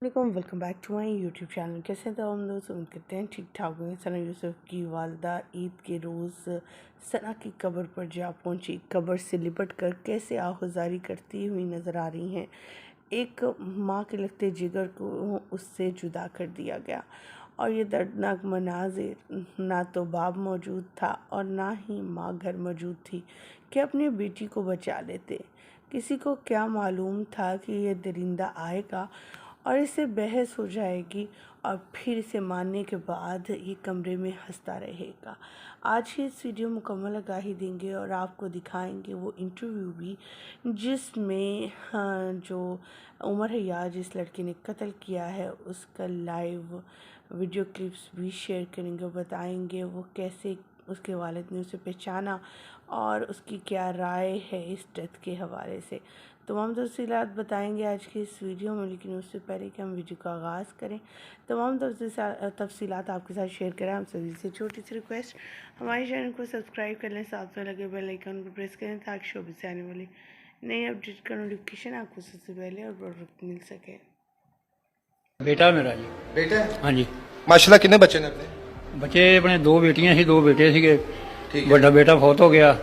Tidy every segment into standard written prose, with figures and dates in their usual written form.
وعلیکم، welcome back to my YouTube channel. کیسے ہیں تو ہم لوگ امید کرتے ہیں ٹھیک ٹھاک ہوئے۔ ثنا یوسف کی والدہ عید کے روز ثنا کی قبر پر جا پہنچی، قبر سے لپٹ کر کیسے آہوازاری کرتی ہوئی نظر آ رہی ہیں۔ ایک ماں کے لگتے جگر کو اس سے جدا کر دیا گیا، اور یہ دردناک مناظر، نہ تو باپ موجود تھا اور نہ ہی ماں گھر موجود تھی کہ اپنی بیٹی کو بچا لیتے۔ کسی کو کیا معلوم تھا کہ یہ درندہ آئے گا اور اس سے بحث ہو جائے گی، اور پھر اسے مارنے کے بعد یہ کمرے میں ہنستا رہے گا۔ آج ہی اس ویڈیو مکمل آگاہی دیں گے اور آپ کو دکھائیں گے وہ انٹرویو بھی، جس میں جو عمر حیات جس لڑکی نے قتل کیا ہے اس کا لائیو ویڈیو کلپس بھی شیئر کریں گے اور بتائیں گے وہ کیسے اس کے والد نے اسے پہچانا اور اس کی کیا رائے ہے اس ڈیتھ کے حوالے سے۔ تمام تفصیلات بتائیں گے آج کی اس ویڈیو میں، لیکن اس سے پہلے کہ ہم ویڈیو کا آغاز کریں تمام تفصیلات آپ کے ساتھ شیئر کریں۔ ہم سبھی سے چھوٹی سی ریکویسٹ، ہمارے چینل کو سبسکرائب کر لیں، ساتھ میں لگے بیل آئیکن کو پریس کریں تاکہ شوبز سے آنے والی نئی اپڈیٹ کا نوٹیفیکیشن آپ کو سب سے پہلے اور بر وقت مل سکے۔ بیٹا میرا جی۔ بیٹا ہاں جی، ماشاءاللہ کتنے بچے نے اپنے؟ بچے اپنے دو بیٹیاں سی، دو بیٹے سیگے۔ ٹھیک ہے۔ بڑا بیٹا فوت ہو گیا،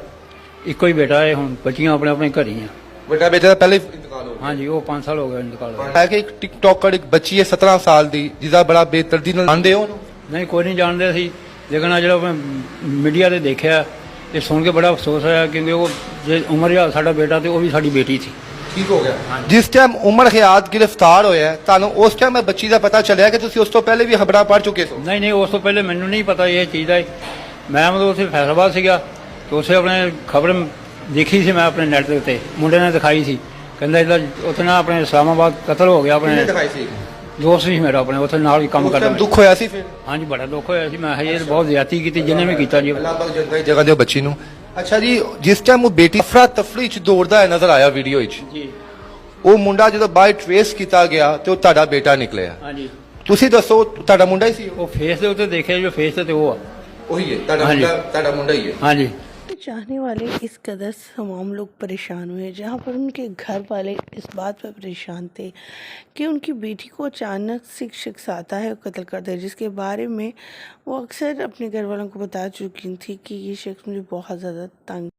ایک ہی بیٹا ہے، ہوں بچیاں اپنے اپنے گھر ہی ہیں۔ بیٹا بیٹا پہلے انتقال ہو گیا۔ ہاں جی، وہ 5 سال ہو گئے انتقال ہو گیا۔ ہے کہ ایک ٹک ٹاکر ایک بچی ہے 17 سال دی جسا بڑا بے دردی نال جاندے ہو؟ نہیں، کوئی نہیں جانتے سی، لیکن آ جب میڈیا تے دیکھا یہ سن کے بڑا افسوس ہوا، کیونکہ وہ جو عمر حیات ساڈا بیٹا تے وہ بھی ساڈی بیٹی تھی۔ ٹھیک ہو گیا۔ جس ٹائم عمر حیات گرفتار ہویا ہے تانوں اس ٹائم بچی دا پتہ چلیا کہ تسی اس تو پہلے بھی خبراں پڑھ چکے سو؟ نہیں نہیں، اس تو پہلے مینوں نہیں پتا یہ چیز ہے۔ میں مطلب اسے فیصل آباد سیگا تو اسے اپنے خبر دیکھی سی، میں اپنے نیٹ کے اتنے منڈے نے دکھائی سی، کہندا ادھر اتنے اپنے اسلام آباد قتل ہو گیا اپنے دکھائی سی دوست سی میرا اپنے اتنے نال ہی کام کردا۔ دکھ ہویا سی پھر؟ ہاں جی، بڑا دکھ ہویا سی، میں یہ بہت زیادتی کی جنہیں بھی کیتا جی۔ اللہ پاک جنت جگہ دے بچی نو۔ اچھا جی، جس ٹائم وہ بیٹی افراتفری وچ دوڑدا ہے نظر آیا ویڈیو وچ، جی وہ منڈا جدو بائی ٹریس کیتا گیا تے وہ تہاڈا بیٹا نکلیا۔ ہاں جی، تسی دسو تہاڈا منڈا ہی سی؟ وہ فیس دے اتنے دیکھے جو فیس تے وہ وہی ہے تہاڈا منڈا ہی ہے؟ ہاں جی۔ چاہنے والے اس قدر تمام لوگ پریشان ہوئے، جہاں پر ان کے گھر والے اس بات پر پریشان تھے کہ ان کی بیٹی کو اچانک سے شخص آتا ہے اور قتل کرتا ہے، جس کے بارے میں وہ اکثر اپنے گھر والوں کو بتا چکی تھی کہ یہ شخص مجھے بہت زیادہ تنگ،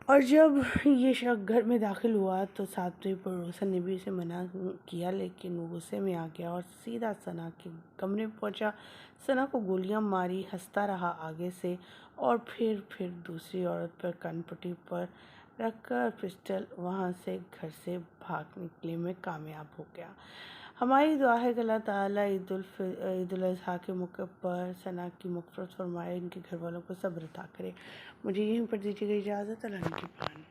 اور جب یہ شخص گھر میں داخل ہوا تو ساتویں پڑوسن نے بھی اسے منع کیا، لیکن وہ غصے میں آ گیا اور سیدھا ثنا کے کمرے میں پہنچا، ثنا کو گولیاں ماری، ہنستا رہا آگے سے، اور پھر دوسری عورت پر کن پٹی پر رکھ کر پسٹل وہاں سے گھر سے بھاگ نکلنے میں کامیاب ہو گیا۔ ہماری دعا ہے کہ اللہ تعالیٰ عید الاضحیٰ کے موقع پر ثنا کی مغفرت فرمائے، ان کے گھر والوں کو صبر عطا کرے۔ مجھے یہیں پر دیجیے گا اجازت۔ اللہ کی پناہ۔